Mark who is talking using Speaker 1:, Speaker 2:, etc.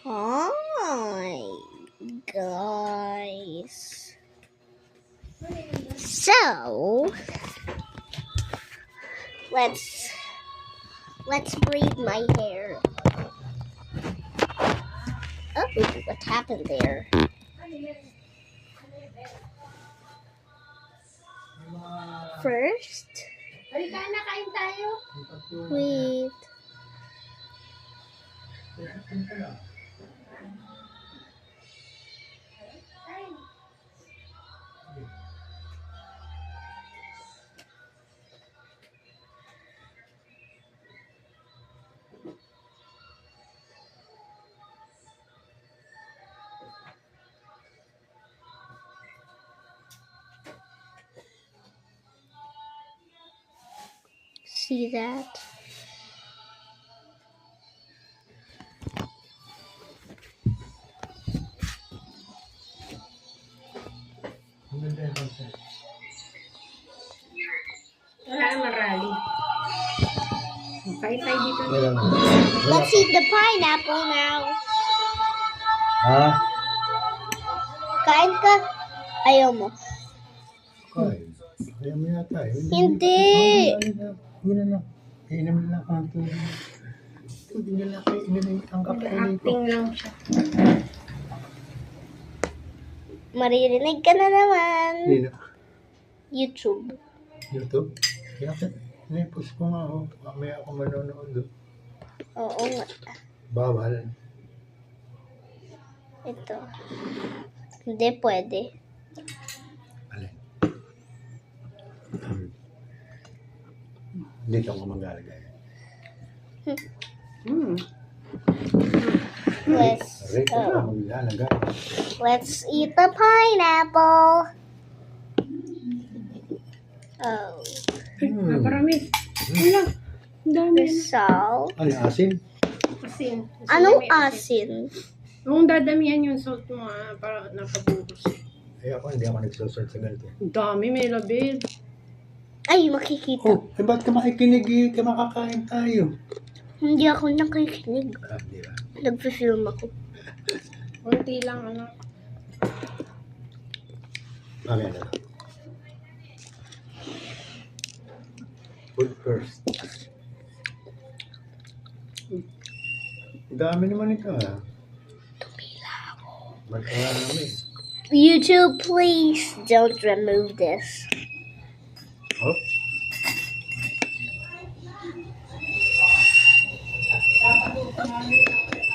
Speaker 1: Hi, guys. So, let's braid my hair. Oh, what happened there? First, wait. See that?
Speaker 2: Wala naman rally. Pay-pay dito.
Speaker 1: Let's eat the pineapple now.
Speaker 3: Ha?
Speaker 1: Kain ka? Ayaw mo.
Speaker 3: Kain. Ayaw mo yata eh.
Speaker 1: Hindi.
Speaker 3: Yun na lang. Iinom na ako ng tubig. Hindi na lang kayo inumin ang kakainin ko.
Speaker 2: Acting lang siya.
Speaker 1: Maririnig ka na naman.
Speaker 3: Hindi na.
Speaker 1: YouTube.
Speaker 3: YouTube? Kaya pinipos ko nga ako. Mamaya ako manonood doon.
Speaker 1: Oo nga.
Speaker 3: Bawal.
Speaker 1: Ito. Hindi pwede.
Speaker 3: Alin? Dito ako maglalagay.
Speaker 1: Let's eat the pineapple. Oh.
Speaker 2: Naparami. Wala. Ang dami.
Speaker 1: Salt.
Speaker 3: Ano, asin?
Speaker 2: Asin.
Speaker 1: Anong asin?
Speaker 2: Kung dadamihan yung salt mo para napabuhos.
Speaker 3: Eh ako, hindi ako nagsusort sa ganito.
Speaker 2: Ang dami, may labid.
Speaker 1: Ay, makikita.
Speaker 3: Oh, eh ba't ka makikinig eh? Ka makakain tayo.
Speaker 1: Hindi ako nakikinig.
Speaker 3: Di ba?
Speaker 1: Nagpe-film ako.
Speaker 2: Kunti lang, ano.
Speaker 3: Mamaya na lang. Food first. Dami naman ito
Speaker 1: Tumila ako.
Speaker 3: Marami.
Speaker 1: YouTube, please don't remove this.
Speaker 3: Oh,